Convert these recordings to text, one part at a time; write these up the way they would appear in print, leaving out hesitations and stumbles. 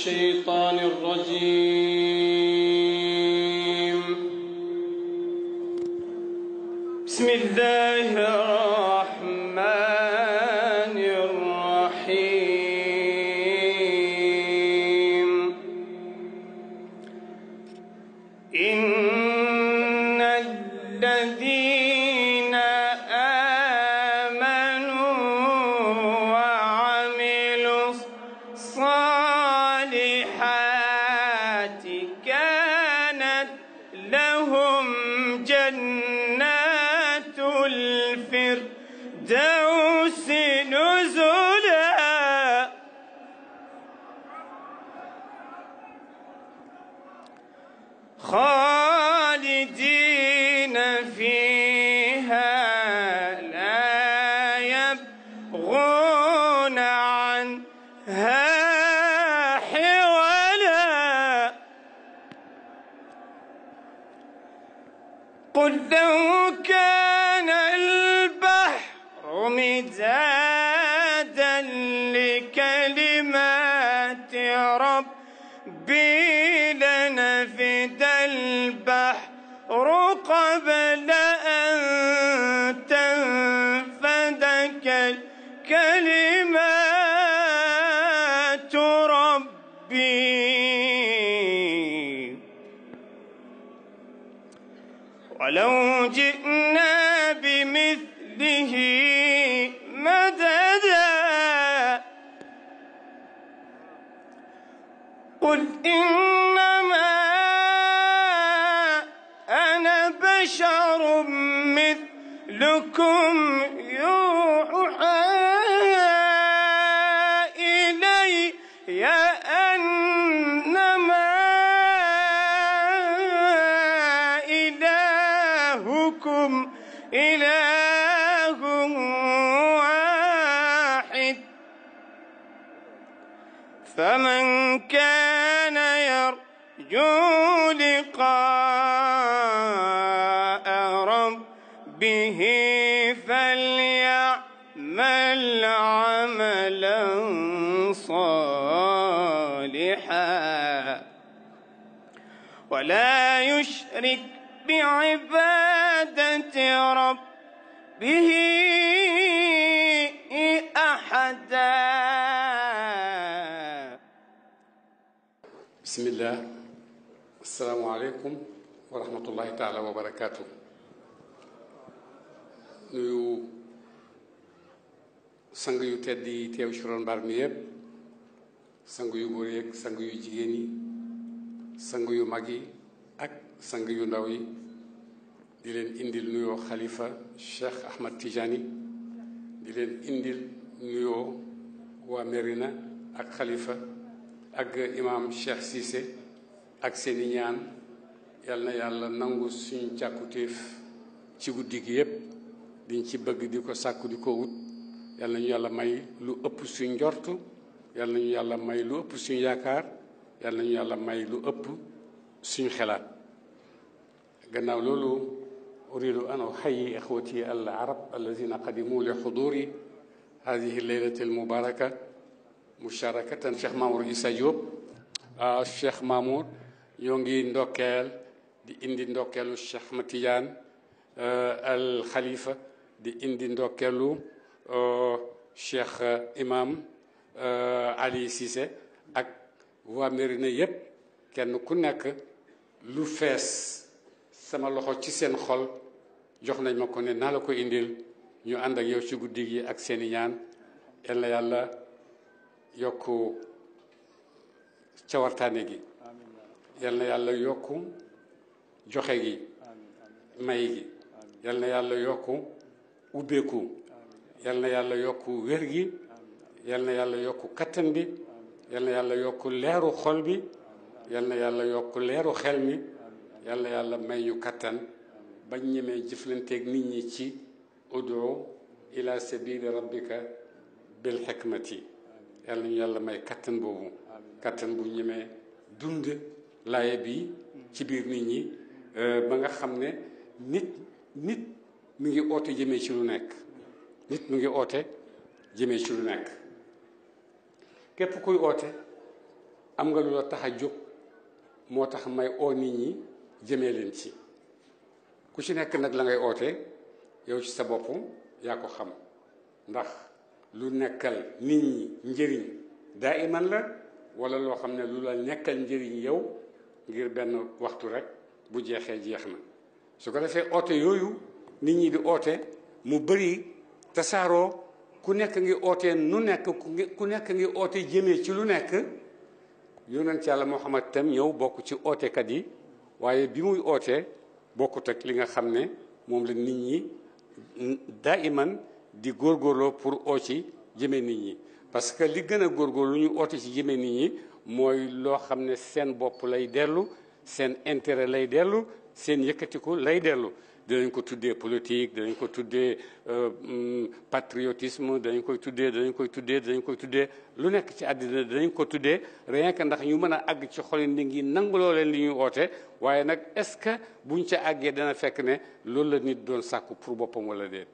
الشيطان الرجيم. بسم الله الرحمن الرحيم. إن الذين آمنوا وعملوا الصالحات كانت لهم جنات الفردوس نزلا خالدين فيها لا يبغون عنها حولا. قل لو كان البحر مدادا لكلمات ربي لنفد البحر قبل أن تنفد كلمات ربي ولو جئنا بمثله مددا. قل إنما أنا بشر مثلكم يوحى إلي أنما إلهكم إله واحد. فمن كان يرجو لقاء ربه فليعمل عملا صالحا ولا يشرك بعبادة ربه أحدا. بسم الله. السلام عليكم ورحمة الله تعالى وبركاته. nuyu sang yu tedd yi teew ci ron mbaar mi yépp, sang yu góor yi ak sang yu jigéen yi, sang yu mag yi ak sang yu ndaw yi, di leen indil nuyoo xalifa Cheikh Ahmad Tijani, di leen indil nuyoo waa Merina ak xalifa ak imam Cheikh Cissé ak seeni ñaan. yal na yàlla nangu suñu càkkutéef ci guddi gi yépp, diñ ci bëgg di ko sàkku di ko wut. yal na ñu yàlla may lu ëpp suñ njort, yal na ñu yàlla may lu ëpp suñ yaakaar, yal na ñu yàlla may lu ëpp suñ xelaat. gannaaw loolu uridu an uxayyi ixwati al arab alladina qadimu li xuduri hadihi leylati al mubaraka musharakatan Cheikh Mamour Issa Diop. Cheikh Mamour ñoo ngi ndokkeel di indi ndokkeelu Cheikh Ahmad Tidiane al Khalifa, di indi ndokkeelu Cheikh Imam Ali Cissé ak waa Mérina yépp. kenn ku nekk lu fees sama loxo ci seen xol jox nañ ma ko ne naa la ko indil, ñu ànd ak yow ci guddi gi ak seeni ñaan. yal na yàlla yokk cawartaane gi, yal na yàlla yokk joxe gi, may gi, yal na yàlla yokk ubbeeku, yal na yàlla yokk wér gi, yal na yàlla yokk kattan bi, yal na yàlla yokk leeru xol bi, yal na yàlla yokk leeru xel mi, yal na yàlla may ñu kattan bañ ñemee jëflanteeg nit ñi ci udu ila sabili rabbika bil hikmati. yal na ñu yàlla may kattan boobu, kattan bu ñemee dund laaye bi ci biir nit ñi ba nga xam ne nit mi ngi oote jëmee ci lu nekk, nit mi ngi oote jëmee ci lu nekk. képp kuy oote am nga lu la tax a jóg moo tax may oo nit ñi jëmee leen ci ku ci nekk nag la ngay oote yow ci sa bopp yaa ko xam ndax lu nekkal nit ñi njëriñ daa iman la wala loo xam ne lu la nekkal njëriñ yow ngir benn waxtu rek bu jeexee jeex na su ko defee oote yooyu nit ñi di oote mu bëri tasaaroo ku nekk ngi oote nu nekk ku nekk ngi oote jëmee ci lu nekk yonent yàlla Muhammad tam ñëw bokk ci ootekat yi waaye bi muy oote bokkut ak li nga xam ne moom la nit ñi daa iman di góorgóorloo pour oo ci jëmee nit ñi parce que li gën a góorgóorlu ñu oote ci jëmee nit ñi mooy loo xam ne seen bopp lay dellu seen intérêt lay dellu seen yëkkatiku lay dellu dinañ ko tuddee politique dinañ ko tuddee patriotisme dinañ koy tuddee lu nekk ci àddina dinañ ko tuddee rien que ndax ñu mën a àgg ci xoli nit ñi nanguloo leen li ñuy oote waaye nag est-ce que buñ ca àggee dana fekk ne loolu la nit doon sàkku pour boppam wala déet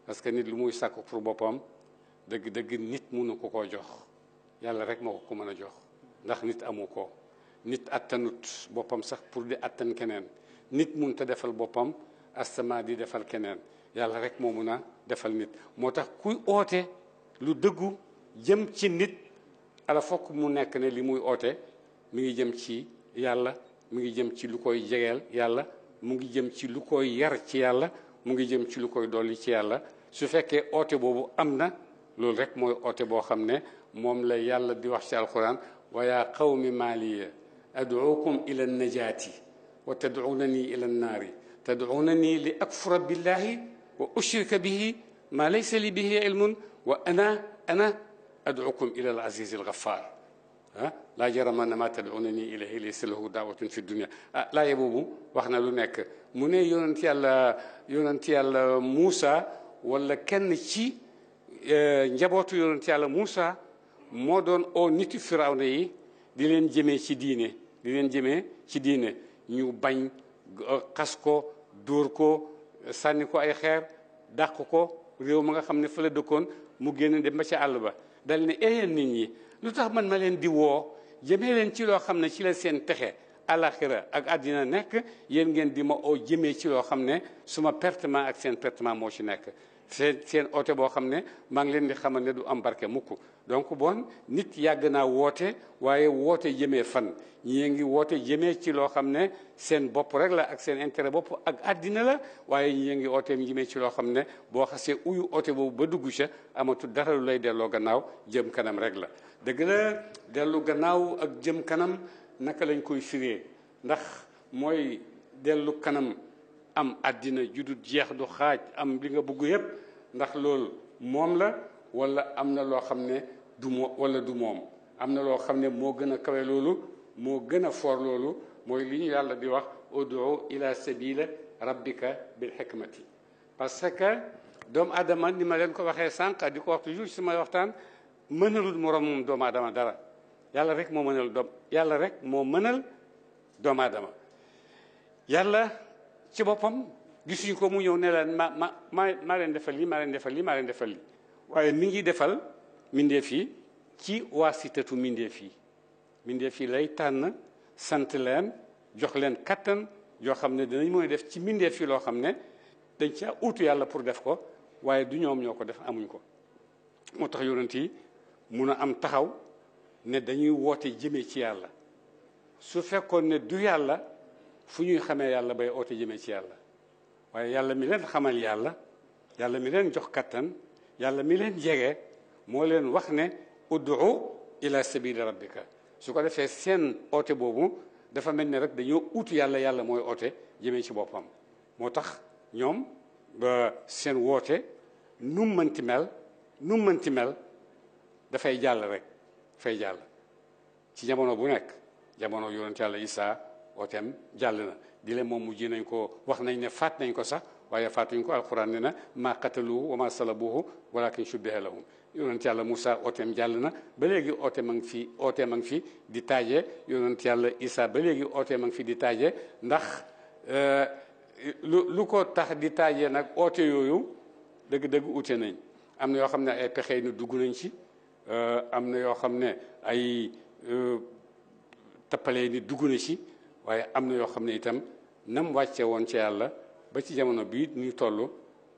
parce que nit lu muy sàkku pour boppam dëgg-dëgg nit mënu ko koo jox yàlla rek moo ko ko mën a jox ndax nit amu ko nit attanut boppam sax pour di attan keneen nit mun ta defal boppam astama di defal keneen yàlla rek moo mun a defal nit moo tax kuy oote lu dëggu jëm ci nit ala fokk mu nekk ne li muy oote mi ngi jëm ci yàlla mi ngi jëm ci lu koy jegeel yàlla mu ngi jëm ci lu koy yar ci yàlla mu ngi jëm ci lu koy dolli ci yàlla su fekkee oote boobu am na loolu rek mooy oote boo xam ne moom la yàlla di wax ci alquran wa yaa qawmi maaliya ad'uukum ila najaati wa tad'uunani ila nnaari tad'uunani li akfura billahi wa ushrika bihi ma laysa li bihi ilmun wa ana ad'uukum ila al aziz al ghaffar laa jarama anna ma tad'uunani ilayhi laysa lahu daawatun fi dunya laaye boobu wax na lu nekk mu ne yonent yàlla Muusa wala kenn ci njabootu yonent yàlla Muusa moo doon oo niti firawna yi di leen jëmee ci diine ñu bañ xas ko dóor ko sànni ko ay xeer dàq ko réew ma nga xam ne fa la dëkkoon mu génn dem ba ca àll ba dal ne yéen nit ñi lu tax man ma leen di woo jëmee leen ci loo xam ne ci la seen texe alaxira ak àddina nekk yéen ngeen di ma oo jëmee ci loo xam ne suma pertement ak seen pertement moo ci nekk seen oote boo xam ne maa ngi leen di xamal ne du am barke mukk donc bon nit yàgg naa woote waaye woote jëmee fan ñii ngi woote jëmee ci loo xam ne seen bopp rek la ak seen intérêt bopp ak àddina la waaye ñii ngi oote jëmee ci loo xam ne boo xasee uyu oote boobu ba dugg ca amatul dara lu lay delloo gannaaw jëm kanam rek la dëgg la dellu gannaaw ak jëm kanam naka lañ koy firee ndax mooy dellu kanam am àddina judut jeex du xaaj am li nga bëgg yépp ndax loolu moom la wala am na loo xam ne du wala du moom am na loo xam ne moo gën a kawe loolu moo gën a foor loolu mooy li ñu yàlla di wax ud'u ila sabila rabbika bil hikmati parce que doomu aadama ni ma leen ko waxee sànq di ko wax toujours ci may waxtaan mënalul moroomum doomu aadama dara yàlla rek moo mënal doomu aadama yàlla ci boppam gisuñu ko mu ñëw ne leen maa leen defal lii maa leen defal lii waaye mi ngi defal mindeef yi ci waasitatu mindeef yi lay tànn sant leen jox leen kattan yoo xam ne dinañ mën a def ci mindeef yi loo xam ne dañ ca uutu yàlla pour def ko waaye du ñoom ñoo ko def amuñ ko moo tax yonent yi mun a am taxaw ne dañuy woote jëmee ci yàlla su fekkoon ne du yàlla fu ñuy xamee yàlla bay oote jëmee ci yàlla waaye yàlla mi leen xamal yàlla mi leen jox kattan yàlla mi leen jege moo leen wax ne ud'u ila sabili rabbika su ko defee seen oote boobu dafa mel ne rek dañoo uutu yàlla mooy oote jëmee ci boppam moo tax ñoom ba seen woote nu mu mënti mel dafay jàll rek fay jàll ci jamono bu nekk jamono yonent yàlla Isaa ooteem jàll na di leen moom mujj nañ ko wax nañ ne faat nañ ko sax waaye faatuñ ko alquran ne na maa qataluhu wa maa salabuhu walakin shubbiha lahum yonent yàlla Moussa ooteem jàll na ba léegi ooteem a ngi fi di taaje yonent yàlla Isaa ba léegi ooteem a ngi fi di taaje ndax lu ko tax di taaje nag oote yooyu dëgg-dëgg ute nañ am na yoo xam ne ay pexe nu dugg nañ ci am na yoo xam ne ay tappalee nit dugg na ci waaye am na yoo xam ne itam nam wàcce woon ci yàlla ba ci jamono bii ñu toll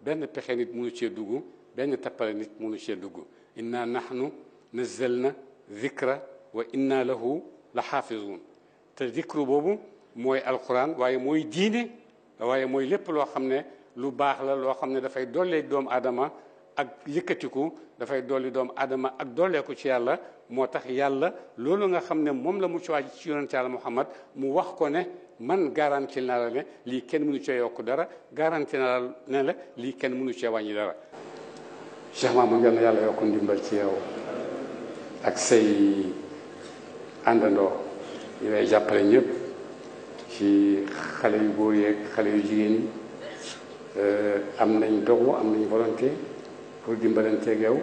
benn pexe nit mënu cee dugg benn tappale nit mënu cee dugg inna nahnu nazzalna zikra wa inna lahu la xaafizun te zikru boobu mooy alquran waaye mooy diine waaye mooy lépp loo xam ne lu baax la loo xam ne dafay dollee doomu aadama ak yëkkatiku dafay dolli doomu aadama ak dolleeku ci yàlla moo tax yàlla loolu nga xam ne moom la mu ci waaj ci yonent yàlla Muhammad mu wax ko ne man garanti naa la ne lii kenn mënu cee yokk dara garanti naa la ne la lii kenn mënu cee wàññi dara. Cheikh Mamadou yal na yàlla yokk ndimbal ci yow ak say àndandoo yi lay jàppale ñëpp ci xale yu góor yeeg xale yu jigéen yi am nañ dogu am nañ volonté pour dimbalanteeg yow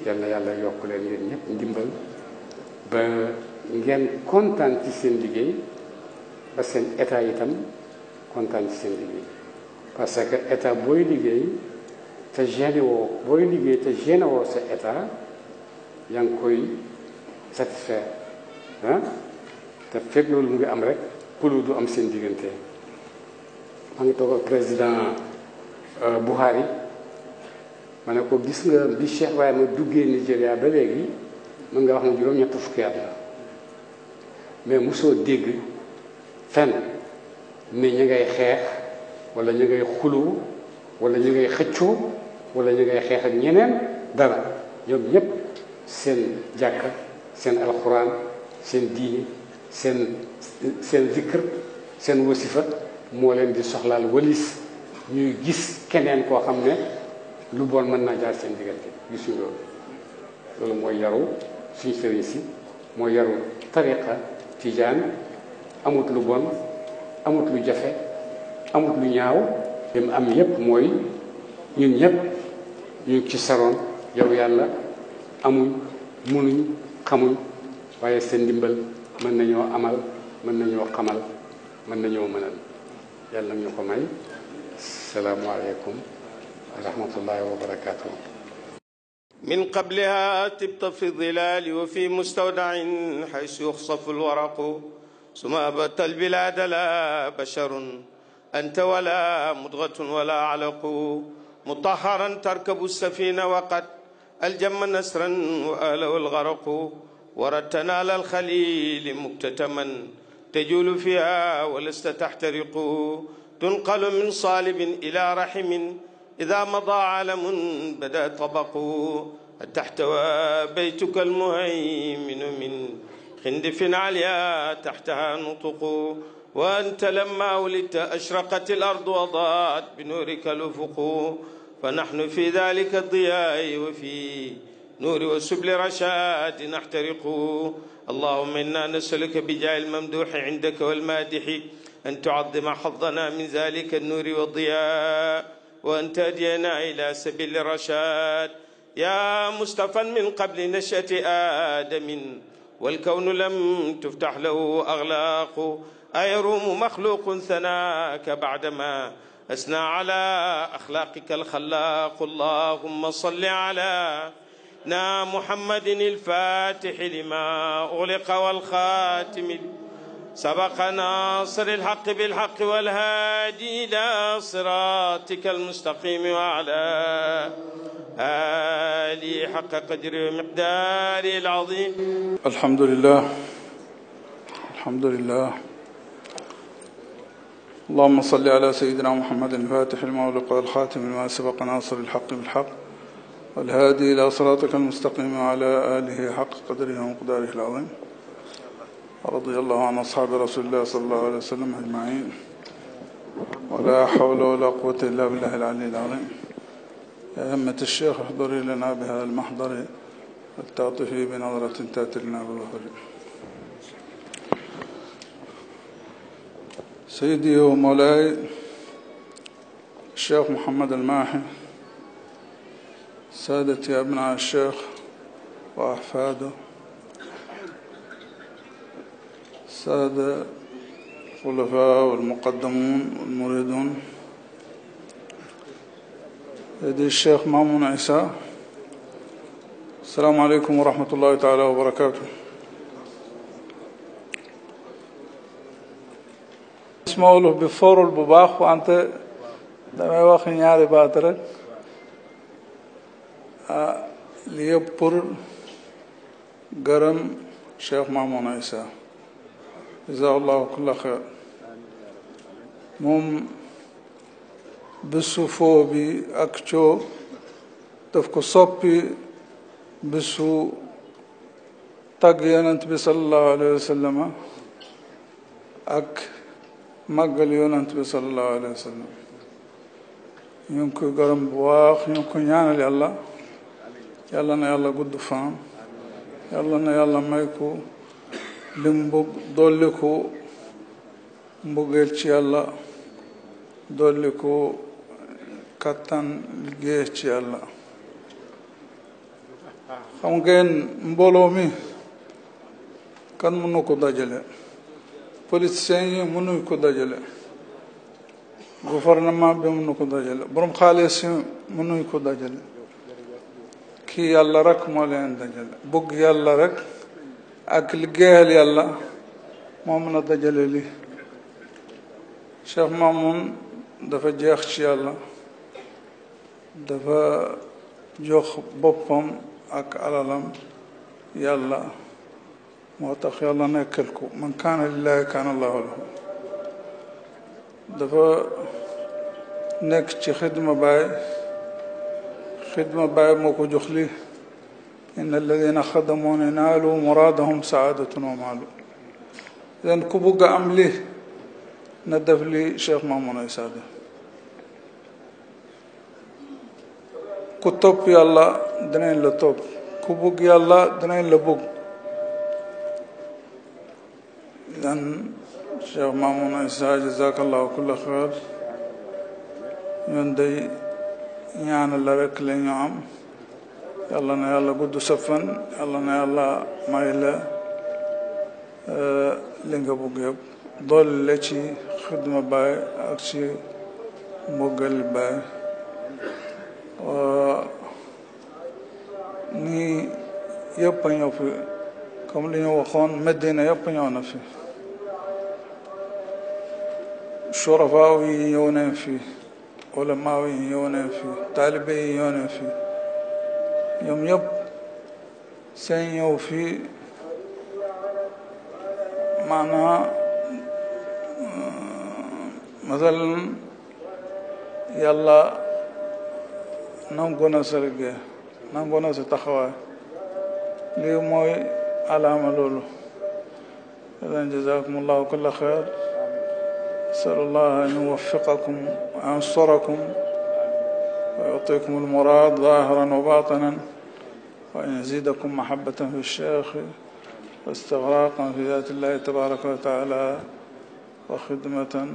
yal na yàlla yokk leen yéen ñëpp ndimbal ba ngeen kontaan ci seen liggéey ba seen état itam kontaan ci seen liggéey parce que état booy liggéey te génne woo booy liggéey te génne woo sa état yaa ngi koy satisfaire ah te fekk loolu mu ngi am rek pour du am seen diggante maa ngi toog ak président Buhari ma ne ko gis nga bi Cheikh Ibrahima duggee Nigéria ba léegi mën nga wax ne juróom-ñett fukki at la mais mosoo dégg fenn ne ñu ngay xeex wala ñu ngay xuloo wala ñu ngay xëccoo wala ñu ngay xeex ak ñeneen dara ñoom ñëpp seen jàkka seen alxuraan seen diini seen zikr seen wasifa moo leen di soxlaal walis ñuy gis keneen koo xam ne lu bon mën naa jaar seen diggante gisuñu loolu mooy yaru suñu sëriñ si mooy yaru tariqa tijaan amut lu bon amut lu jafe amut lu ñaaw lim am yépp mooy ñun ñëpp ñu ngi ci saroon yow yàlla amuñ munuñ xamuñ waaye seen ndimbal mën nañoo amal mën nañoo xamal mën nañoo mënal yàlla ñu ko may salaamualeykum wa rahmatullahi wa barakatuh من قبلها تبت في الظلال وفي مستودع حيث يخصف الورق ثم أبت البلاد لا بشر أنت ولا مضغة ولا علق مطهرا تركب السفينة وقد الجم نسرا وآله الغرق وردتنا على الخليل مكتتما تجول فيها ولست تحترق تنقل من صالب إلى رحم إذا مضى عالم بدا طبق تحتوى بيتك المهيمن من خندف عليا تحتها نطق وأنت لما ولدت أشرقت الأرض وضاءت بنورك الأفق فنحن في ذلك الضياء وفي نور وسبل رشاد نحترق اللهم إنا نسألك بجاه الممدوح عندك والمادح أن تعظم حظنا من ذلك النور والضياء وأن تهدينا إلى سبيل الرشاد يا مصطفى من قبل نشأة آدم والكون لم تفتح له أغلاق أيروم مخلوق ثناك بعدما أثنى على أخلاقك الخلاق اللهم صل على محمد الفاتح لما أغلق والخاتم سبق ناصر الحق بالحق والهادي إلى صراطك المستقيم وعلى آله حق قدره ومقداره العظيم. الحمد لله الحمد لله. اللهم صل على سيدنا محمد الفاتح لما أغلق والخاتم لما سبق ناصر الحق بالحق والهادي إلى صراطك المستقيم وعلى آله حق قدره ومقداره العظيم. رضي الله عن أصحاب رسول الله صلى الله عليه وسلم أجمعين ولا حول ولا قوة إلا بالله العلي العظيم. يا همة الشيخ احضري لنا بهذا المحضر والتعطفي بنظرة تأتي لنا بالظهر. سيدي ومولاي الشيخ محمد الماحي، سادتي أبناء الشيخ وأحفاده، السادة الخلفاء والمقدمون والمريدون، سيدي الشيخ مامون عيسى، السلام عليكم ورحمة الله تعالى وبركاته. suma wolof bi forul bu baax wante damay wax ñaari baat rek li yëpp pour gërëm Cheikh Mamouna Issa jazakallahu kulla xeer moom bésu foo bi ak coo daf ko soppi bésu tagg yonent bi sallallahu alayhi wa sallam ak màggal yonent bi sallallahu alayhi wa sallam ñu ngi koy gërëm bu baax ñu ngi ko ñaanal yàlla yàlla na yàlla gudd fan yàlla na yàlla may ko lim bëgg dolli ko mbëggeel ci yàlla dolli ko kattan liggéey ci yàlla xam ngeen mbooloo mi kan mënu ko dajale politiciens yi mënuñ ko dajale gouvernement bi mënu ko dajale borom xaalis yi mënuñ ko dajale kii yàlla rek moo leen dajale bëgg yàlla rek ak liggéeyal yàlla moo mën a dajale li Cheikh Mamoun dafa jeex ci yàlla dafa jox boppam ak alalam yàlla moo tax yàlla nekkal ko man kaana lillahi kaana allahu lahu dafa nekk ci xidma baay moo ko jox li inna alladina xadamooni naalu muraadahum saadatun wa maalu leen ku bugg a am li na def li Cheikh Mamouna Issa def ku topp yàlla danañ la topp ku bugg yàlla danañ la bugg dan Cheikh Mamouna Issa jazakallahu kulla xeer ñun day ñaan la rek la ñu am yàlla na yàlla gudd sa fan yàlla na yàlla may la li nga bugg yëpp doole la ci xidma baay ak ci mbëggal baay nii yëpp a ñëw fi comme li ñu waxoon Medina yëpp ñëw na fi surafaa yi ñëw nañ fi ulamaa yi ñëw nañ fi taalibe yi ñëw nañ fi ñoom ñëpp seen ñëw fi maanaam masalan yàlla nangu na sa liggéey nangu na sa taxawaay lii mooy alaama loolu idan jazakumullahu kulla xeer asalullah an yuwaffiqakum wa yansurakum wa yutikum almurad zahiran wa batinan wa an yazidakum mahabbatan fi lcheikh wa istigraqan fi zati llahi tabaraka wa taala wa xidmatan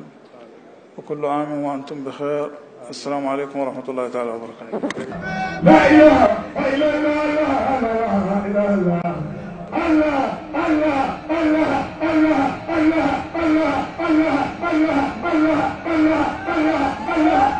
wa kullu aamin wa antum bi xeer assalaamu aleykum wa rahmatullahi taala wa barakatuh la ilaha illallah Allah Allah Allah Allah Allah Allah Allah Allah Allah Allah Allah Allah Allah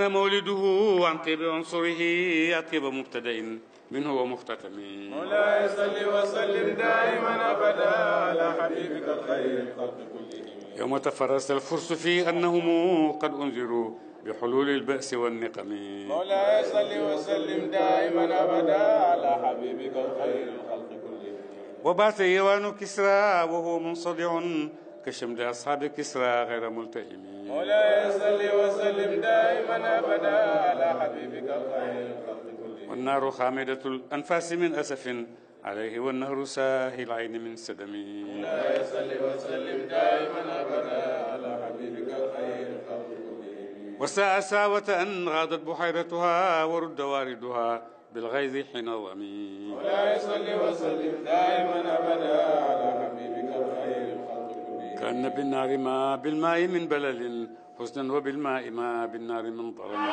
كان مولده عن طيب عنصره أطيب مبتدأ منه ومختتم. مولاي صل وسلم دائما أبدا على حبيبك الخير خلق كلهم. يوم تفرس الفرس في أنهم قد أنذروا بحلول البأس والنقم. مولاي صل وسلم دائما أبدا على حبيبك الخير خلق كلهم. وبات إيوان كسرى وهو منصدع كشمل أصحاب كسرى غير ملتئم. مولاي صل وسلم دائما أبدا على حبيبك الخير خلق كلهم. والنار خامدة الأنفاس من أسف عليه والنهر ساهي العين من سدم. مولاي صل وسلم دائما أبدا على حبيبك الخير خلق كلهم. وساء ساوة أن غادت بحيرتها ورد واردها بالغيظ حين ظمي. مولاي صل وسلم دائما أبدا على حبيبك الخير خلق كلهم. كأن بالنار ما بالماء من بلل حزنا وبالماء ما بالنار من ضرم.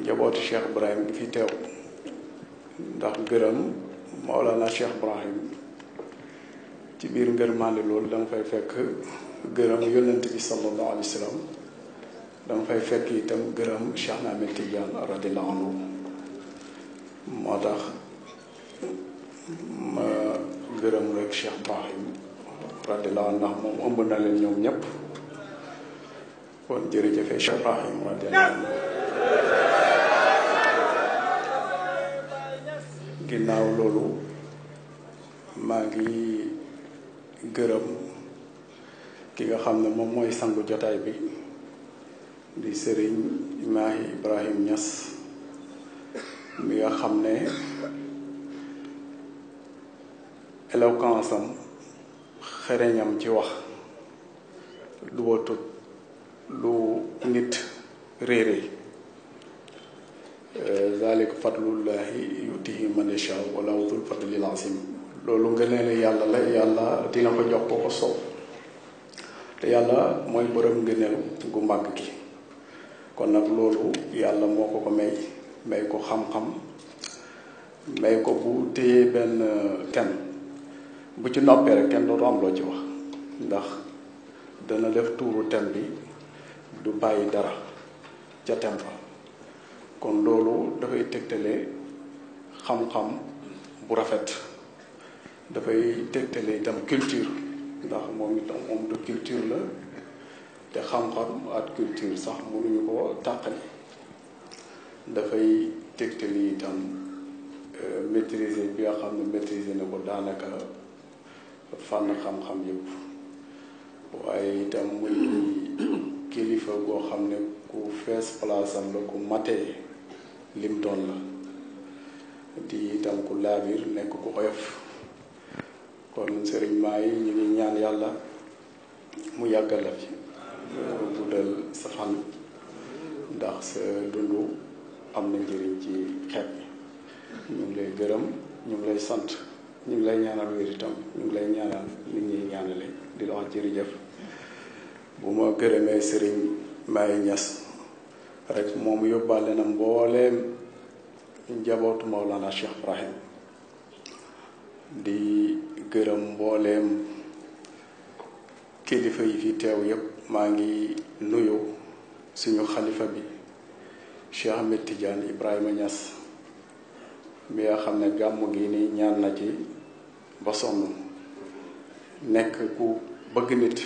njabootu Cheikh Ibrahim bi fi teew ndax gërëm Maolana Cheikh Ibrahim ci biir ngërmande loolu da nga fay fekk gërëm yonent bi sallallahu alayhi wa sallam da nga fay fekk itam gërëm Cheikh Ahmed Tidiane radiyallahu anhu moo tax ma gërëm rek Cheikh Ibrahim radiyallahu anhu ndax moom ëmb na leen ñoom ñëpp kon jërëjëf Cheikh Ibrahim radiyallahu anhu ginnaaw loolu maa ngi gërëm ki nga xam ne moom mooy sangu jotaay bi di Serigne Mahi Ibrahim Niass mi nga xam ne éloquence am xereñam ci wax du watut lu nit réere zalika fadlullahi yutihi man yasha wallahu dhul fadlil azim loolu nga ne yàlla la yàlla dina ko jox ko ko soob te yàlla mooy borom ngëneel gu màgg gi kon nag loolu yàlla moo ko ko may ko xam-xam may ko bu téye benn thème bu ci noppee rek kenn dootu am loo ci wax ndax dana def tuuru thème bi du bàyyi dara ca thème ba kon loolu dafay tegtale xam-xam bu rafet dafay tegtale itam culture ndax moom itam moom de culture la te xam-xam ak culture sax mënuñu ko tàqali dafay tegtali itam maîtriser bi nga xam ne maîtriser na ko daanaka fànn xam-xam yëpp waaye itam muy kilifa goo xam ne ku fees place am la ku matee lim doon la di itam ku laabir nekk ku oyof kon sëriñ maa yi ñu ngi ñaan yàlla mu yàggal la fi guddal sa fan ndax sa dundu am na njëriñ ci xeet ñu ngi lay gërëm ñu ngi lay sant ñu ngi lay ñaanal wér itam ñu ngi lay ñaanal nit ñi ñaanale di la wax jërëjëf bu ma gërëmee sëriñ Maye Niass rek moom yóbbaale na mbooleem njabootu Maolana Cheikh Ibrahim di gërëm mbooleem kilifa yi fi teew yépp maa ngi nuyu suñu xalifa bi Cheikh Ahmed Tidiane Ibrahima Niass mi nga xam ne gàmmu gi ni ñaan na ci ba sonn nekk ku bëgg nit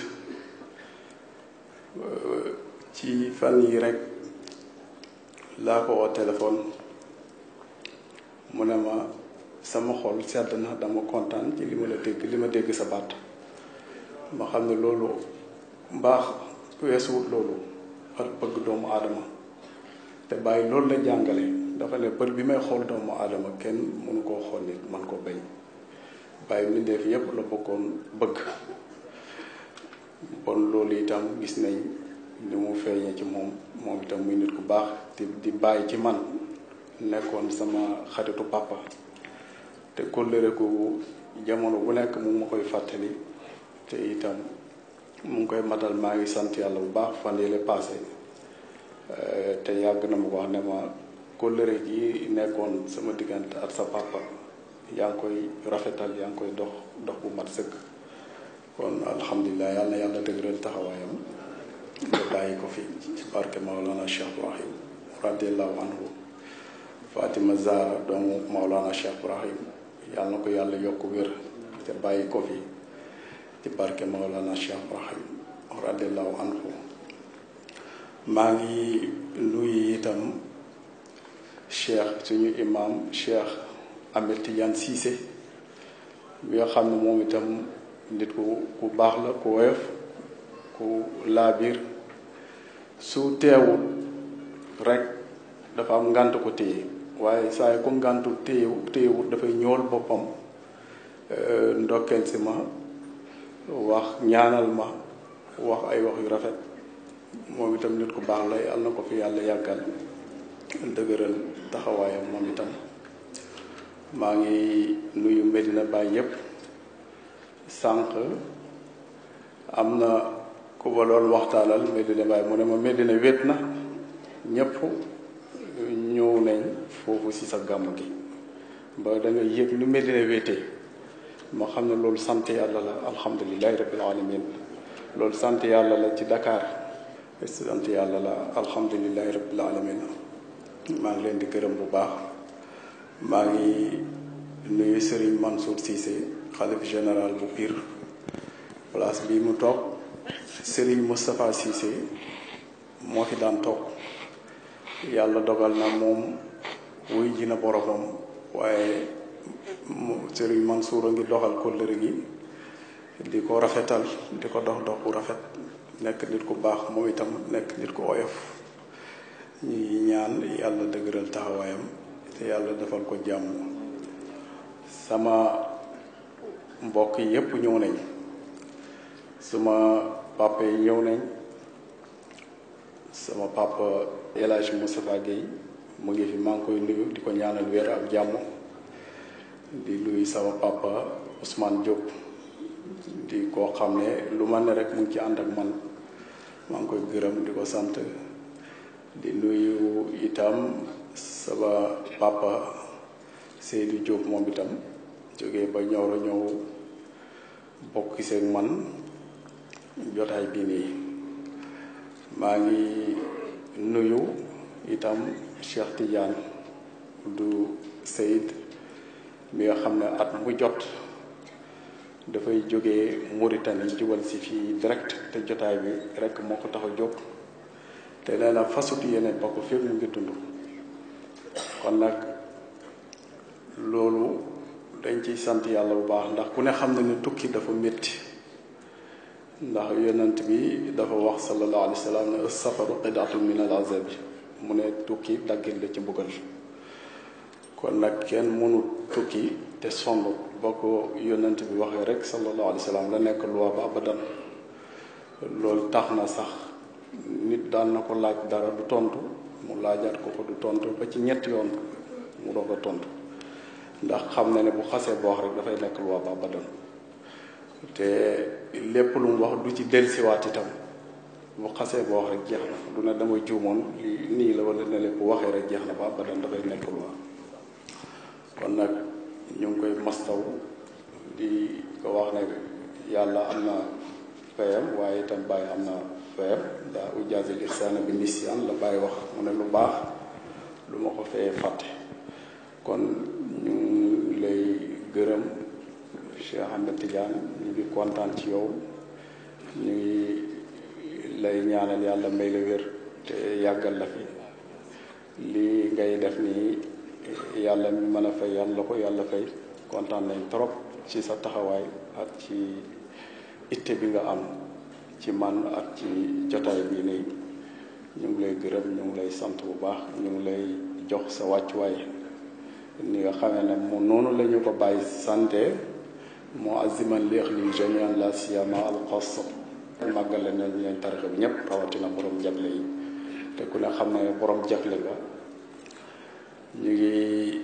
ci fan yi rek laa ko woo téléphone mu ne ma sama xol sedd na dama kontaan ci li ma la dégg li ma dégg sa baat ma xam ne loolu mbaax weesuwut loolu ak bëgg doomu aadama te bàyyi loolu la jàngale dafa ne bët bi may xool doomu aadama kenn mënu koo xool nit man ko bañ bàyyi mbindeef yépp la bokkoon bëgg bon loolu itam gis nañ ni mu feeñee ci moom itam muy nit ku baax di bàyyi ci man nekkoon sama xaritu papa te kóllëre ko jamono bu nekk mu ma koy fàttali te itam mu ngi koy matal maa ngi sant yàlla bu baax fan yële passé te yàgg na ma ko wax ne ma kóllëre gi nekkoon sama diggante ak sa papa yaa ngi koy rafetal yaa ngi koy dox bu mat sëkk kon alhamdulilah yàlla na yàlla dëgëral taxawaayam nga bàyyi ko fi ci barke Maolana Cheikh Ibrahim radiallahu anhu Fatima Zahra doomu Maolana Cheikh Ibrahim yàlla na ko yàlla yokk wér te bàyyi ko fi ci barke Maolana Cheikh Ibrahim radiallahu anhu maa ngi nuyu itam cheikh suñu imam Cheikh Ahmed Tidiane Cissé bi nga xam ne moom itam nit ku baax la ku woyof ku laabir su teewul rek dafa am ngànt ko téye waaye saa yu ko ngàntu téyewul dafay ñool boppam ndokkeel si ma wax ñaanal ma wax ay wax yu rafet moom itam nit ku baax la yàlla na ko fi yàlla yàggal dëgëral taxawaayam moom itam maa ngi nuyu Medina Baye yépp sànq am na ku ba doon waxtaanal Medina Baye mu ne ma Medina wét na ñépp ñëw nañ foofu ci sa gàmm gi ba da nga yëg lu Medina wéetee ma xam ne loolu sant yàlla la alhamdulilahi rabbil alamin loolu sant yàlla la ci Dakar sant yàlla la alhamdulilahi rabbil alamin maa ngi leen di gërëm bu baax maa ngi nuyu Serigne Mansour Cissé xalif général bu Pire place bi mu toog Serigne Moustapha Cissé moo fi daan toog yàlla dogal na moom wuy ji na boromam waaye Serigne Mansour a ngi doxal kóllëre gi di ko rafetal di ko dox bu rafet nekk nit ku baax moom itam nekk nit ku oyof ñuy ñaan yàlla dëgëral taxawaayam te yàlla defal ko jàmm sama mbokk yi yépp ñëw nañ suma papa yi ñëw nañ sama papa El Hadj Moustapha Guèye mu ngi fi maa ngi koy nuyu di ko ñaanal wér ak jàmm di nuyu sama papa Ousmane Diop di koo xam ne lu ma ne rek mu ngi ci ànd ak man maa ngi koy gërëm di ko sant di nuyu itam sama papa Seydou Diop moom itam jógee ba Nioro ñëw bokk seeg man jotaay bii nii maa ngi nuyu itam Cheikh Tidiane du Seyd mi nga xam ne at mu jot dafay jógee Mauritanie jubal si fii direct te jotaay bi rek moo ko tax a jóg te nee na fasut yeneen bokk fépp mu ngi dund. kon nag loolu dañ ciy sant yàlla bu baax ndax ku ne xam na ne tukki dafa métti ndax yonent bi dafa wax sallallahu alayhi wa sallam ne as-safaru qit'atun min al-azab mu ne tukki daggit la ci mbugal. kon nag kenn mënu tukki te sonn boo ko yonent bi waxee rek sallallahu alayhi wa sallam la nekk loi ba abadan. loolu tax na sax nit daan na ko laaj dara du tontu mu laajaat ko du tontu ba ci ñetti yoon mu doog a tontu ndax xam na ne bu xasee boo wax rek dafay nekk loi ba abadan te lépp lu mu wax du ci dellusiwaat itam bu xasee boo wax rek jeex na du ne damay juumoon nii la wala ne lépp bu waxee rek jeex na ba abadan dafay nekk loi. kon nag ñu ngi koy mastaw di ko wax ne yàlla am na fayam waaye itam bàyyi am na fayam daa ujaazil ihsaana bi nisyan la bàyyi wax mu ne lu baax lu ma ko fayee fàtte. kon ñu lay gërëm Cheikh Ahmed Tidiane ñu ngi kontaan ci yow ñu ngi lay ñaanal yàlla may la wér te yàggal la fi lii ngay def nii yàlla mi mën a fay yàlla ko yàlla fay. kontaan nañ trop ci sa taxawaay ak ci itte bi nga am ci man ak ci jotaay bii nii ñu ngi lay gërëm ñu ngi lay sant bu baax ñu ngi lay jox sa wàccuwaay ni nga xamee ne mu noonu la ñu ko bàyyi santé moo aziman léex li jamian la siyama al xass màggale na ñu tarixa bi ñëpp rawatina borom jagle yi te ku ne xam ne borom jagle nga. ñu ngi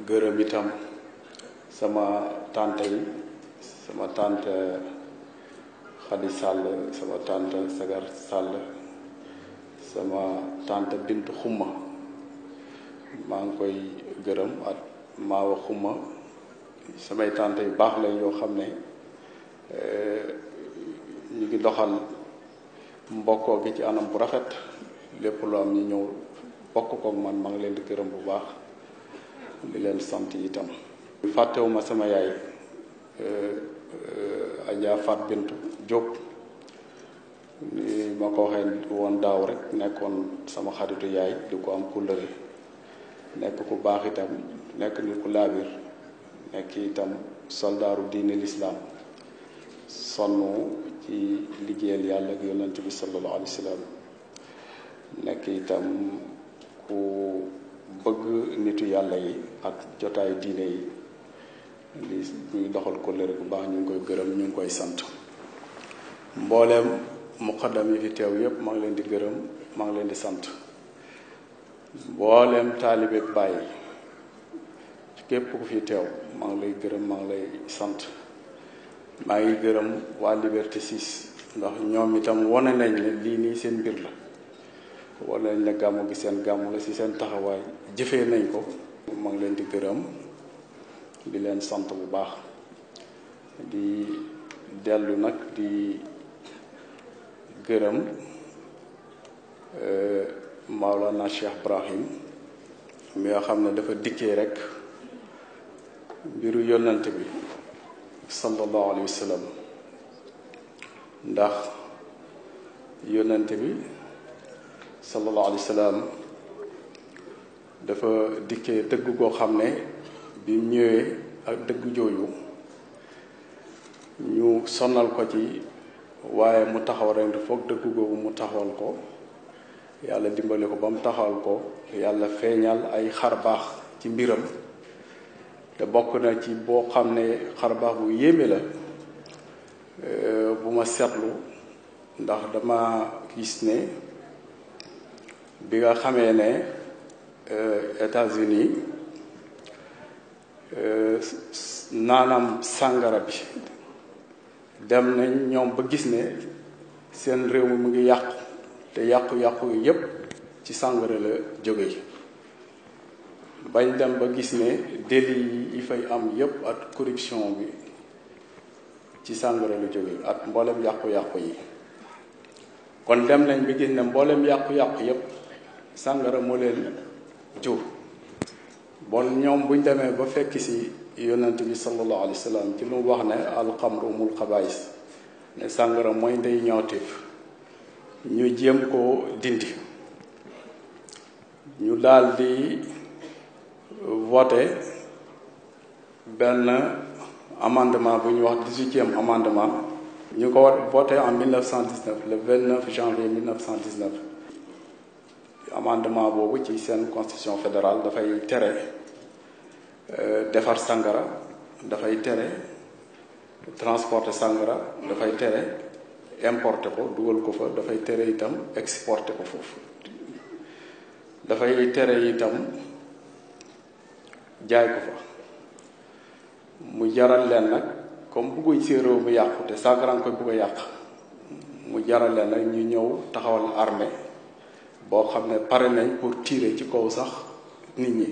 gërëm itam sama tante yi sama tante Xadi Sàll sama tante Sagar Sàll sama tante Bint Xumma maa ngi koy gërëm ak Maawa Xumma samay tante yu baax lañ yoo xam ne ñu ngi doxal mbokkoo gi ci anam bu rafet lépp lu am ñu ñëw bokk koog man maa ngi leen di gërëm bu baax di leen sant itam. fàttewuma sama yaay Adja Fat Bintu Diop ni ma ko waxee woon daaw rek nekkoon sama xaritu yaay di ko am kóllëre nekk ku baax itam nekk nit ku laabir nekk itam soldaaru diine lislaam sonn ci liggéeyal yàlla ak yonent bi sallallahu alayhi wa sallam nekk itam ku bëgg nitu yàlla yi ak jotaayu diine yi li ñuy doxal kóllëre bu baax ñu ngi koy gërëm ñu ngi koy sant. mbooleem muqaddam yi fi teew yépp maa ngi leen di gërëm maa ngi leen di sant. mbooleem taalibe Baay képp ku fi teew maa ngi lay gërëm maa ngi lay sant. maa ngi gërëm waa Liberté 6 ndax ñoom itam wane nañ ne lii nii seen mbir la wane nañ ne gàmmu gi seen gàmmu la ci seen taxawaay jëfee nañ ko. maa ngi leen di gërëm di leen sant bu baax di dellu nag di gërëm Maolana Cheikh Ibrahim mi nga xam ne dafa dikkee rek mbiru yonent bi sallallahu alayhi wa sallam ndax yonent bi sallallahu alayhi wa sallam dafa dikkee dëgg koo xam ne bi ñëwee ak dëgg jooju ñu sonal ko ci waaye mu taxaw rek foog dëgg googu mu taxawal ko yàlla dimbali ko ba mu taxawal ko yàlla feeñal ay xar baax ci mbiram te bokk na ci boo xam ne xar baax bu yéeme la bu ma seetlu ndax dama gis ne bi nga xamee ne États-Unis naanam sàngara bi dem nañ ñoom ba gis ne seen réew mi mu ngi yàqu te yàqu-yàqu yi yépp ci sàngara la jóge bañ dem ba gis ne délit yi fay am yépp ak corruption bi ci sàngara la jóge ak mboolem yàqu-yàqu yi kon dem nañ ba gis ne mboolem yàqu-yàqu yépp sàngara moo leen jur bon ñoom buñ demee ba fekk si yonent bi sallallahu alayhi wa sallam ci lu mu wax ne alxamru umul xabaayis ne sàngara mooy ndey ñaawteef ñu jéem koo dindi ñu daal di voté benn amendement bu ñu wax 18e amendement ñu ko voté en 1919 le 29 janvier 1919 amendement boobu ci seen constitution fédérale dafay tere defar sàngara dafay tere transporter sàngara dafay tere importer ko dugal ko fa dafay tere itam exporter ko foofu dafay tere itam jaay ko fa mu jaral leen nag comme bugguñ si réew mi yàqu te sàngara nga koy bugg a yàq mu jaral leen nag ñu ñëw taxawal armée boo xam ne pare nañ pour tirer ci kaw sax nit ñi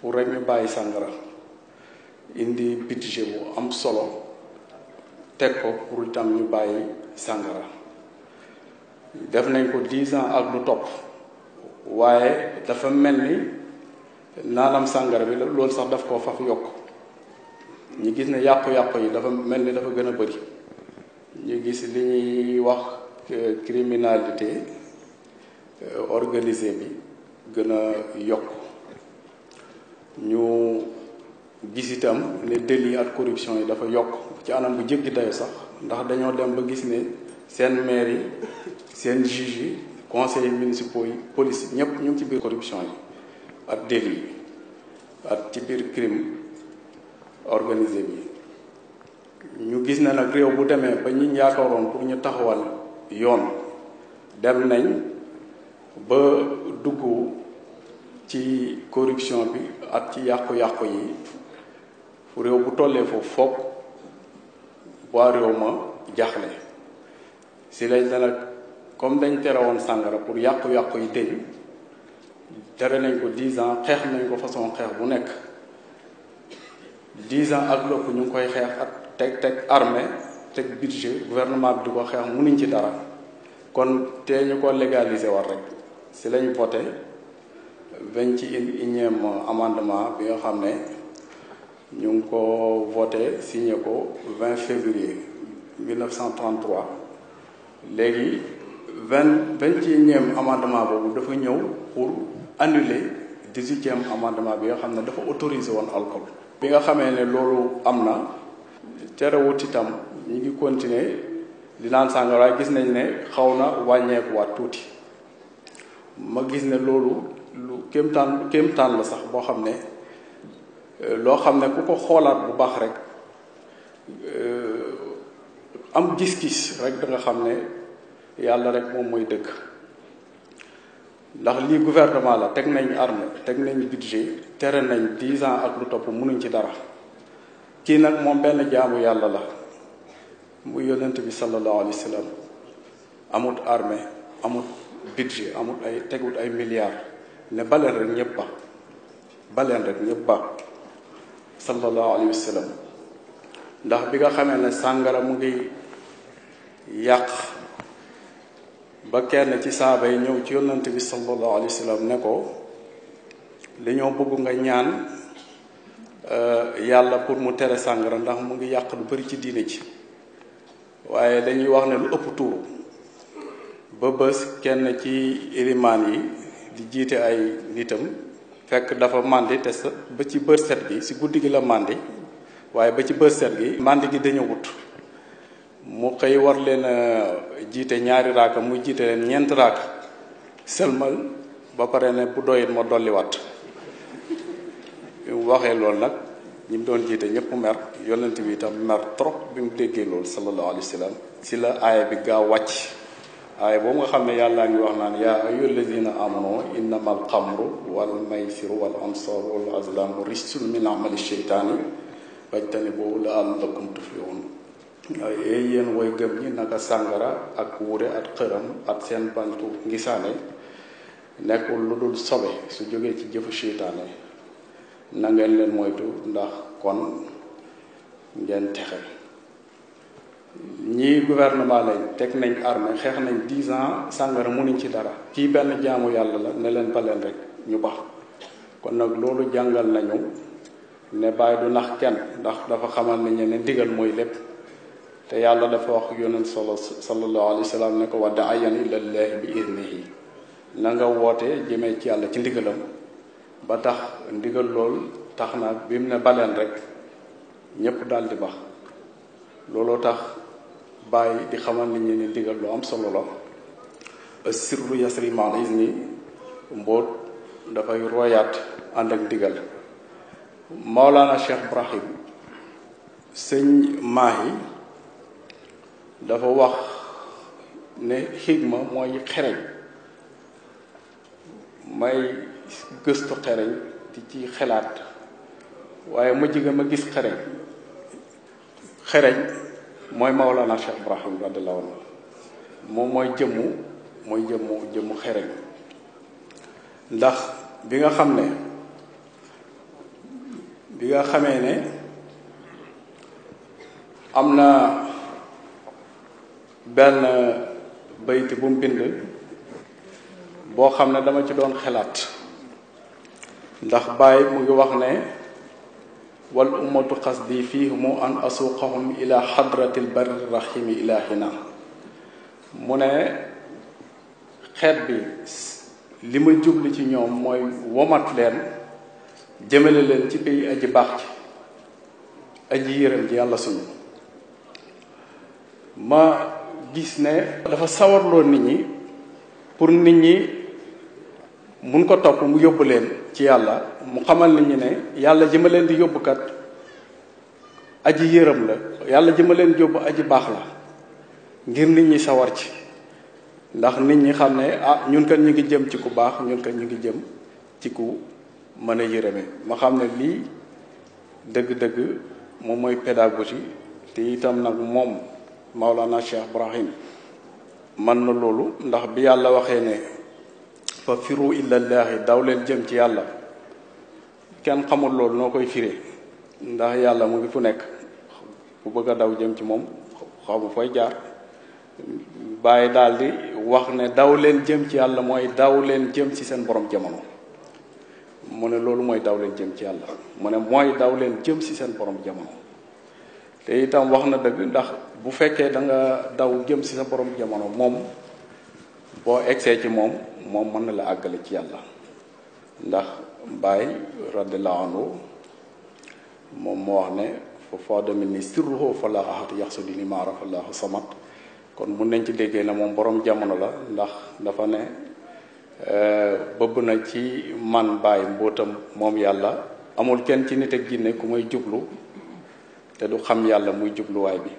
pour rek ñu bàyyi sàngara indi budget bu am solo teg ko pour itam ñu bàyyi sàngara def nañ ko 10 ans ak lu topp waaye dafa mel ni naanam sàngara bi loolu sax daf koo faf yokk ñu gis ne yàqu-yàqu yi dafa mel ni dafa gën a bëri ñu gis li ñuy wax criminalité organisée bi gën a yokk ñu gis itam ne délit ak corruption yi dafa yokk ci anam bu jéggi dayo sax ndax dañoo dem ba gis ne seen maire yi seen juge yi conseillers municipaux yi police ñëpp ñu ngi ci biir corruption yi ak délit yi ak ci biir crime organisé bi ñu gis ne nag réew bu demee ba ñi yaakaaroon pour ñu taxawal yoon dem nañ ba dugg ci corruption bi ak ci yàqu-yàqu yi réew bu tollee foofu foog waa réew ma jaxle si lañ ne nag comme dañ tere woon sàngara pour yàqu-yàqu yi deñ tere nañ ko 10 ans xeex nañ ko façon xeex bu nekk 10 ans ak lopp ñu ngi koy xeex ak teg armée teg budget gouvernement bi di ko xeex mënuñ ci dara kon te ñu ko légaliser war rek si lañ voté 21e amendement bi nga xam ne ñu ngi ko voté signé ko 20 février 1933 léegi 21e amendement boobu dafa ñëw pour annuler 18e amendement bi nga xam ne dafa autorisé woon alcool. bi nga xamee ne loolu am na terewut itam ñu ngi continuer di naan sàngara waaye gis nañ ne xaw na wàññeekuwaat tuuti ma gis ne loolu lu kéemtaan la sax boo xam ne loo xam ne ku ko xoolaat bu baax rek am gis-gis rek da nga xam ne yàlla rek moom mooy dëgg ndax lii gouvernement la teg nañ armée teg nañ budget tere nañ 10 ans ak lu topp mënuñ ci dara kii nag moom benn jaamu yàlla la mu yonent bi sallallahu alayhi wa sallam amut armée amut budget amut ay tegut ay milliards ne baleen rek ñëpp ba baleen rek ñëpp ba sallallahu alayhi wa sallam ndax bi nga xamee ne sàngara mu ngi yàq ba kenn ci saaba yi ñëw ci yonent bi sallallahu alayhi wa sallam ne ko dañoo bëgg nga ñaan yàlla pour mu tere sàngara ndax mu ngi yàq lu bari ci diine ci waaye dañuy wax ne lu ëpp tuuru ba bés kenn ci ilimaan yi di jiite ay nitam fekk dafa màndi te sa ba ci bët set gi si guddi gi la màndi waaye ba ci bët set gi màndi gi dañu wut mu xëy war leen jiite ñaari raaka muy jiite leen 4 raaka sëlmal ba pare ne bu doyit ma dolliwaat bi mu waxee loolu nag ñi mu doon jiite ñëpp mer yonent bi itam mer trop bi mu déggee loolu sallallahu alayhi wa sallam si la aaya bi gaaw wàcc aaya boobu nga xam ne yàllaa ngi wax naan yaa ayyuhal lazina amanu innamal xamru wal maysiru wal ansaaru wal azlaamu rijsun min amali sheytaani fajtanibuuhu la'allakum tuflihun waaye yéen way gëm ñi naka sàngara ak wuure ak xëram ak seen bantu ngisaane nekkul lu dul sobe su jógee ci jëfu seytaane na ngeen leen moytu ndax kon ngeen texe ñii gouvernement lañ teg nañ armée xeex nañ 10 ans sàngara mënuñ ci dara kii benn jaamu yàlla la ne leen baleen rek ñu bax kon nag loolu jàngal nañu ne Baay du nax kenn, ndax dafa xamal nañu ne ndigal mooy lépp. te yàlla dafa wax yonent sallallahu alayhi wa sallam ne ko wa da'yan ilallahi bi idnihi, na nga woote jëmee ci yàlla ci ndigalam. ba tax ndigal lool tax na bi mu ne baleen rek ñépp daal di bax. looloo tax Baay di xamal nit ñi ne ndigal lu am solo la. sirru yasri ma'al izni, mbóot dafay royaat ànd ak ndigal. Maolana Cheikh Ibrahim sëñ Maahi dafa wax ne xigma mooy xereñ, may gëstu xereñ di ci xelaat, waaye mujj ga ma gis xereñ mooy Maolana Cheikh Ibrahim radiyallahu anhu. moom mooy jëmmu xereñ. ndax bi nga xamee ne am na benn bayti bu mu bind boo xam ne dama ci doon xelaat, ndax Baay mu ngi wax ne wal ummatu qasdi fiihimu an asuqahum ila hadratil barri rahimi ilahina. mu ne xeet bi li ma jubli ci ñoom mooy womat leen jëmale leen ci pays aji baax ci aji yërëm ji yàlla suñu. ma gis ne dafa sawarloo nit ñi pour nit ñi mun ko topp mu yóbbu leen ci yàlla, mu xamal nit ñi ne yàlla ji ma leen di yóbbukat aji yërëm la, yàlla ji ma leen yóbbu aji baax la, ngir nit ñi sawar ci. ndax nit ñi xam ne ñun kat ñu ngi jëm ci ku baax, ñun kat ñu ngi jëm ci ku mën a yërëme. ma xam ne lii dëgg-dëgg moom mooy pédagogie. te itam nag moom Maolana Cheikh Ibrahim man na loolu, ndax bi yàlla waxee ne fa firu illallaahi, daw leen jëm ci yàlla, kenn xamul loolu noo koy firee, ndax yàlla mu ngi fu nekk. ku bëgg a daw jëm ci moom xamu fooy jaar. Baay daal di wax ne daw leen jëm ci yàlla mooy daw leen jëm ci seen borom jamono. mu ne loolu mooy daw leen jëm ci yàlla, mu ne mooy daw leen jëm ci seen borom jamono. te itam wax na dëgg, ndax bu fekkee da nga daw jëm ci sa borom jamono, moom boo egsee ci moom mën na la àggale ci yàlla. ndax Baay radiyallahu anhu moom moo wax ne fa faada minni sirruhu fala ahad yaxsudi ni ma rafallahu samat. kon mun nañ ci déggee ne moom borom jamono la, ndax dafa ne bëbb na ci man Baay mbootam moom yàlla. amul kenn ci nit ak jinne ku may jublu te du xam yàlla muy jubluwaay bi.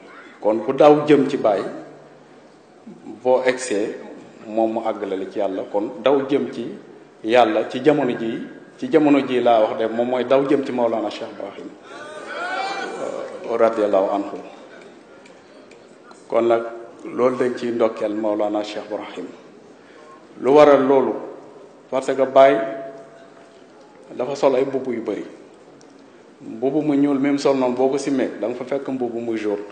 kon ku daw jëm ci Baay boo egsee moom mu àggale la ci yàlla. kon daw jëm ci yàlla ci jamono ji laa wax de moom mooy daw jëm ci Maolana Cheikh Ibrahim radiyallahu anhu. kon nag loolu dañ ciy ndokkeel Maolana Cheikh Ibrahim. lu waral loolu parce que Baay dafa sol ay mbubb yu bari. mbubb mu ñuul même sol noonu boo ko simee da nga fa fekk mbubb mu jaune,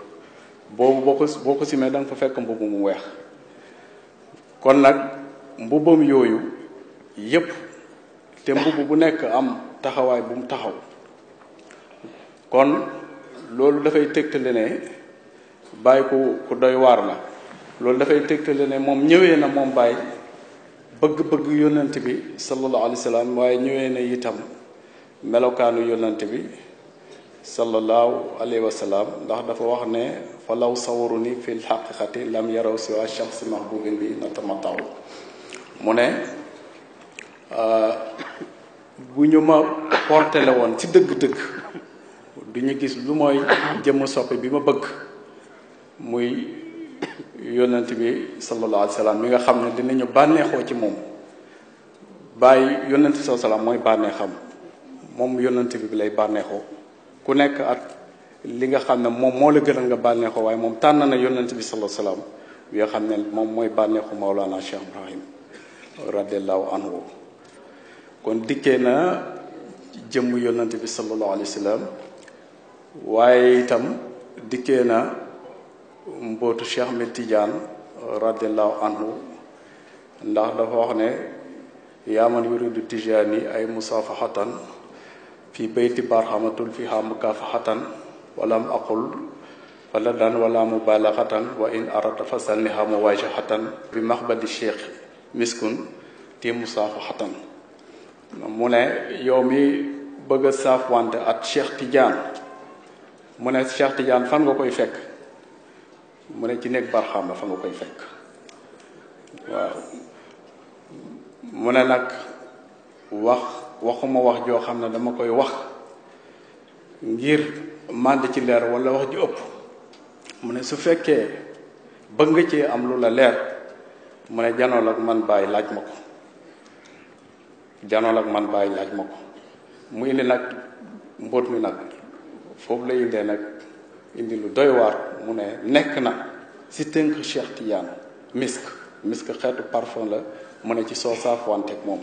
boobu boo ko simee da nga fa fekk mbubb mu weex. kon nag mbubbam yooyu yépp, te mbubb bu nekk am taxawaay bu mu taxaw. kon loolu dafay tegtale ne Baay ku doy waar la. loolu dafay tegtale ne moom ñëwee na moom Baay bëgg-bëgg yonent bi sallallahu alayhi wa sallam, waaye ñëwee na itam melokaanu yonent bi sallallahu alayhi wa sallam. ndax dafa wax ne fa law sawaru ni fil xaqiqati lam yaraw siwa shaxsi mahbubin bi natamataw. mu ne bu ñu ma portele woon ci dëgg-dëgg du ñu gis lu mooy jëmm soppi bi ma bëgg, muy yonent bi sallallahu alayhi wa sallam mi nga xam ne dinañu bànneexoo ci moom. Baay yonent bi sallallahu alayhi wa sallam mooy bànneexam, moom yonent bi lay bànneexoo. ku nekk ak li nga xam ne moom moo la gënal nga bànneexoo, waaye moom tànn na yonent bi sallallahu alayhi wa sallam bi nga xam ne moom mooy bànneexu Maolana Cheikh Ibrahim radiyallahu anhu. kon dikkee na jëmm yonent bi sallallahu alayhi wa sallam, waaye itam dikkee na mbootu Cheikh Ahmed Tidiane radiyallahu anhu. ndax dafa wax ne yaa man yuridu tijaani ay musafahatan fi bayti barhamatul fiha mukafahatan walam aqul wala daan wala mubalaghatan wa in arata fasalniha muwajahatan bi mahbadi cheikh miskun ti musafahatan mu ne yow mi bëgg a saafwante at Cheikh Tidiane mu ne Cheikh Tidiane fan nga koy fekk mu ne ci nekk barxaama fa nga koy fekk waaw mu ne nag waxuma wax joo xam ne dama koy wax ngir mànd ci leer wala wax ji ëpp mu ne su fekkee bëgg nga cee am lu la leer mu ne janool ak man bàyyi laaj ma ko janool ak man bàyyi laaj ma ko mu indi nag mbóot mi nag foofu la indee nag indi lu doy waar mu ne nekk na si tënk Cheikh Tidiane misk xeetu parfum la mu ne ci soo saafwanteeg moom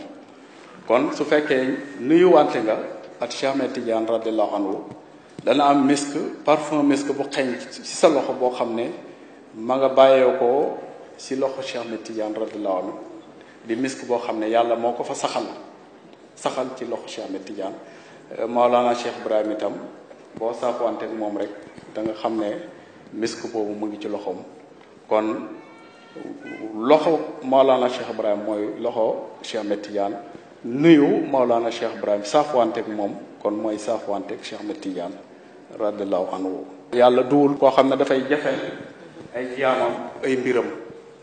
kon su fekkee nuyuwante nga ak Cheikh Ahmed Tidiane radiallahu anhu dana am misk parfum misk bu xeeñ ci sa loxo boo xam ne ma nga bàyyee ko si loxo Cheikh Ahmed Tidiane radiallahu anhu di misk boo xam ne yàlla moo ko fa saxal ci loxo Cheikh Ahmed Tidiane Maolana Cheikh Ibrahim itam boo saafuwanteeg moom rek da nga xam ne misk boobu mu ngi ci loxoom kon loxo Maolana Cheikh Ibrahim mooy loxo Cheikh Ahmed Tidiane nuyu Maolana Cheikh Ibrahim saafuwanteeg moom kon mooy saafuwanteeg Cheikh Ahmed Tidiane radiallahu anhu yàlla duwul koo xam ne dafay jafe ay jaamam ay mbiram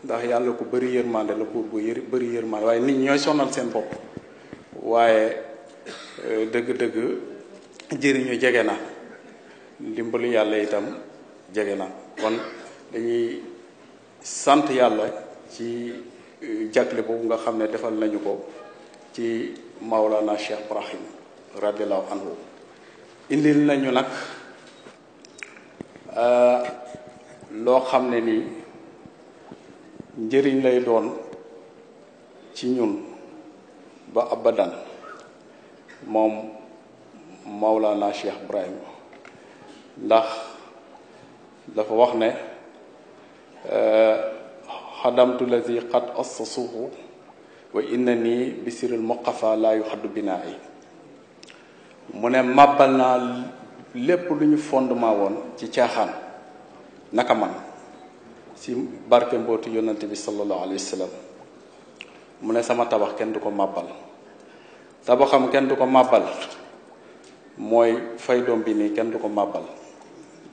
ndax yàlla ku bëri yërmande la buur bu bëri yërmande waaye nit ñooy sonal seen bopp waaye dëgg-dëgg jëriñu jege na ndimbalu yàlla itam jege na kon dañuy sant yàlla ci jagle boobu nga xam ne defal nañu ko ci Maolana Cheikh Ibrahim radiallahu anhu indil nañu nag loo xam ne nii njëriñ lay doon ci ñun ba abadan moom Maulana Cheikh Ibrahim ndax dafa wax ne xadamtu lazi qad assasuhu wa innani bisirul muqafa la yuxaddu binaa'i mu ne màbbal naa lépp lu ñu fondement woon ci caaxaan naka man si barke mbootu yonante bi sallallahu alayhi wa sallam mu ne sama tabax kenn du ko màbbal tabaxam kenn du ko màbbal mooy fay doom bi nii kenn du ko màbbal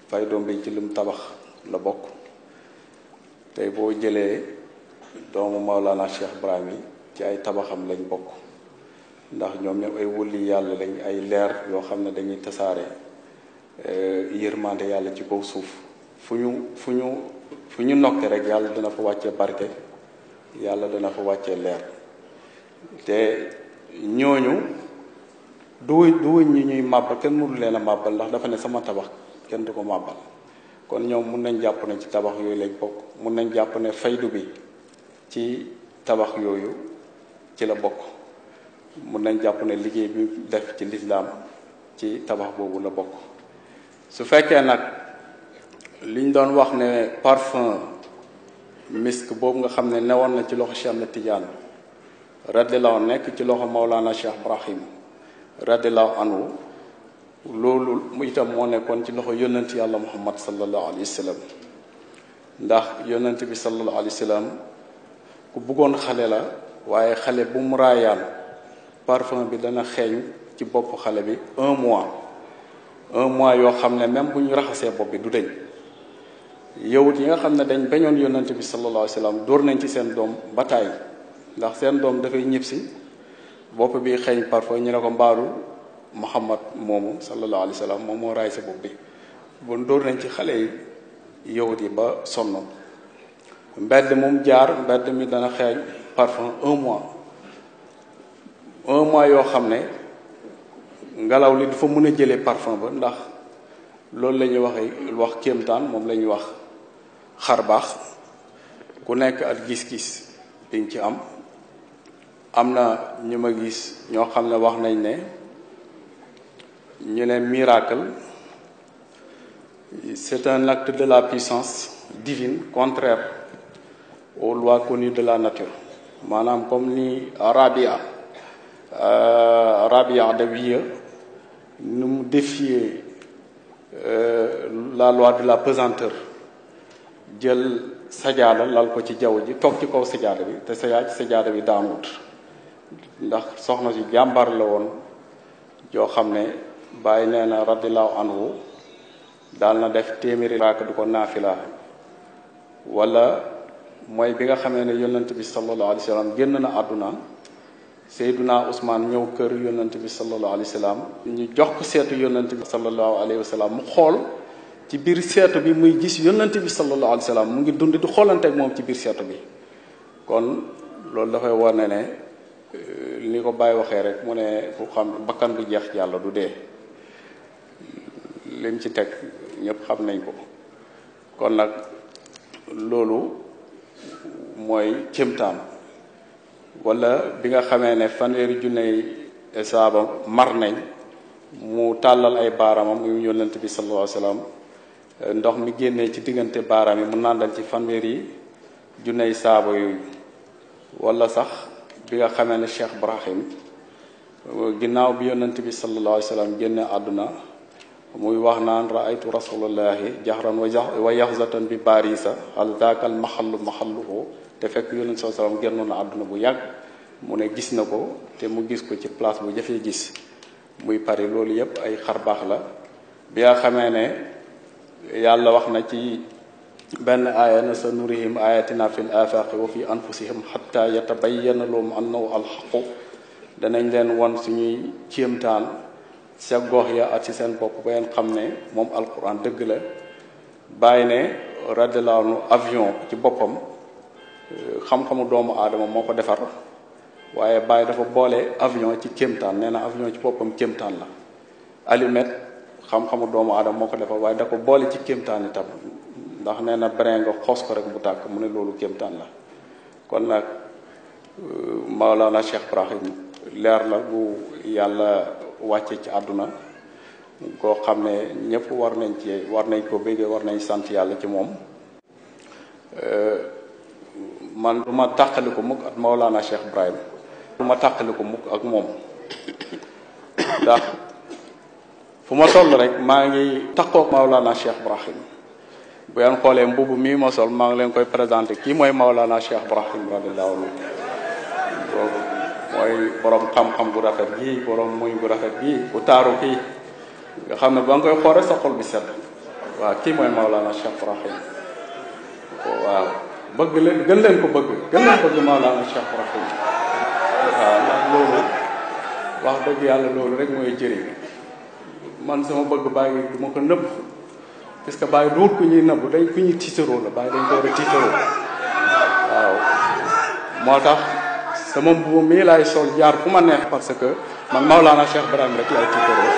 fay doom bi ci lim tabax la bokk tey boo jëlee doomu Maolana Cheikh Ibrahim yi ci ay tabaxam lañ bokk ndax ñoom ñoom ay wulli yàlla lañ ay leer yoo xam ne dañuy tasaare yërmande yàlla ci kaw suuf fu ñu nokke rek yàlla dina fa wàccee barke yàlla dina fa wàccee leer te ñooñu duwuñ ñi ñuy màbbal kenn mënu leen a màbbal ndax dafa ne sama tabax kenn du ko màbbal kon ñoom mun nañ jàpp ne ci tabax yooyu lañ bokk mun nañ jàpp ne faydu bi ci tabax yooyu ci la bokk mun nañ jàpp ne liggéey bi def ci lislaam ci tabax boobu la bokk su fekkee nag liñ doon wax ne parfum misk boobu nga xam ne newoon na ci loxo Cheikh Ahmed Tidiane radiallahu anhu nekk ci loxo Maolana Cheikh Ibrahim radiallahu anhu loolu mu itam moo nekkoon ci loxo yonent yàlla Muhammad sallallahu alayhi wa sallam ndax yonent bi sallallahu alayhi wa sallam ku bëggoon xale la waaye xale bu mu raayaan parfum bi dana xeeñ ci bopp xale bi un mois yoo xam ne même bu ñu raxasee bopp bi du deñ yawut yi nga xam ne dañ bañoon yonent bi sallallahu alayhi wa sallam dóor nañ ci seen doom ba tàyyi ndax seen doom dafay ñibbisi bopp bi xeeñ parfum ñu ne ko mbaaru Muhammad moomu sallallahu alayhi wa sallam moom moo raay sa bopp bi bon dóor nañ ci xale yi yawut yi ba sonn mbedd moom jaar mbedd mi dana xeeñ parfum un mois yoo xam ne ngelaw li dafa mën a jëlee parfum ba ndax loolu la ñuy wax kéemtaan moom la ñuy wax xar baax ku nekk ak gis-gis biñ ci am na ñu ma gis ñoo xam ne wax nañ ne ñu ne miracle c'est un acte de la puissance divine contraire aux lois connues de la nature maanaam comme ni Rabia Rabia Adawiya nu mu défier la loi de la pesanteur jël sajaada lal ko ci jaww ji toog ci kaw sajaada bi te sajaada bi daanuwut ndax soxna si jàmbar la woon joo xam ne bàyyi nee na radiallahu anhu daal na def téeméeri raaka du ko naafila wala mooy bi nga xamee ne yonent bi sallallahu alayhi wa sallam génn na àdduna Seyduna Ousmane ñëw kër yonent bi sallallahu alayhi wa sallam ñu jox ko seetu yonent bi sallallahu alayhi wa sallam mu xool ci biir seetu bi muy gis yonent bi sallallahu alayhi wa sallam mu ngi dund di xoolante ak moom ci biir seetu bi kon loolu dafay wane ne ni ko Baye waxee rek mu ne ku xam bakkan bu jeex yàlla du dee lim ci teg ñëpp xam nañ ko kon nag loolu mooy kéemtaan wala bi nga xamee ne fanweeri junney saaba mar nañ mu tàllal ay baaraamam mu yonent bi sallallahu alayhi wa sallam ndox mi génnee ci diggante baaraam yi mu nàndal ci fanweeri junney saaba yooyu wala sax bi nga xamee ne Cheikh Ibrahim ginnaaw bi yonent bi sallallahu alayhi wa sallam génne àdduna muy wax naan raaytu rasulullahi jahran wa yaxzatan bi barisa al daakal maxalluhu te fekk yonent sallallahu alayhi wa sallam génnoon na àdduna bu yàgg mu ne gis na ko te mu gis ko ci place bu jafee gis muy Paris loolu yépp ay xarbaax la bi nga xamee ne yàlla wax na ci benn aaya na sa nurihim ayatina fil afaqi wa fi anfusihim hatta yatabayyana lahum annahu alxaqu danañ leen won suñuy kéemtaan sa gox ya ak ci seen bopp ba ngeen xam ne moom alquran dëgg la bàyyi ne radiallahu avion ci boppam xam-xamu doomu aadama moo ko defar waaye bàyyi dafa boole avion ci kéemtaan nee na avion ci boppam kéemtaan la allumette xam-xamu doomu aadama moo ko defar waaye da ko boole ci kéemtaan itam ndax nee na brin nga xoos ko rek bu tàkk mu ne loolu kéemtaan la kon nag Maolana Cheikh Ibrahim leer la bu yàlla wàcce ci àdduna koo xam ne ñëpp war nañ ko béggee war nañ sant yàlla ci moom man du ma tàqali ko mukk ak Maolana Cheikh Ibrahim du ma tàqali ko mukk ak moom ndax fu ma toll rek maa ngi taqoog Maolana Cheikh Ibrahim bu ngeen xoolee mbubb mii ma sol maa ngi leen koy présenté kii mooy Maolana Cheikh Ibrahim radiyallahu anhu mooy borom xam-xam bu rafet bii borom muñ bu rafet bii bu taaru kii nga xam ne ba nga koy xool rek sa xol bi set waaw kii mooy Maolana Cheikh Ibrahim waaw bëgg leen gën leen ko bëgg Maolana Cheikh Ibrahim waaw ndax loolu wax dëgg yàlla loolu rek mooy jëriñ man sama bëgg bàyyi du ma ko nëbb parce que bàyyi duut ku ñuy nëbb dañ ku ñuy tiitaroo la bàyyi dañ ko war a tiitaroo waaw moo tax sama mbubu mii laay sol jaar fu ma neex parce que man Maolana Cheikh Ibrahim rek laay tiitaroo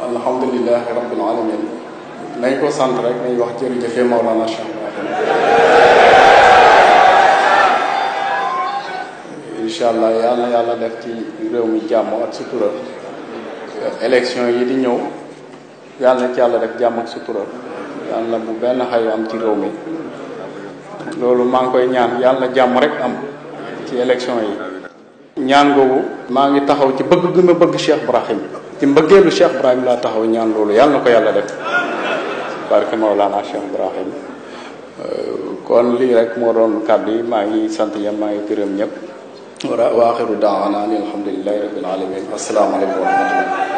alhamdulilahi rabbil alamin nañ ko sant rek nañ wax jërëjëf Maolana Cheikh Ibrahim incha allah yàlla def ci réew mi jàmm ak sutura élection yi di ñëw yàlla na ci yàlla def jàmm ak sutura yàlla bu benn xayu am ci réew mi loolu maa ngi koy ñaan yàlla jàmm rek am ci élection yi ñaan googu maa ngi taxaw ci bëgg gi ma bëgg Cheikh Ibrahim ci mbëggeelu Cheikh Ibrahim laa taxaw ñaan loolu yàlla na ko yàlla def barke Mawlana Cheikh Ibrahim kon lii rek moo doon kàddu yi maa ngi sant ñëpp maa ngi gërëm ñëpp wa axiru daawana ani alhamdulillahi rabbil alamin asalaamaaleykum wa rahmatullah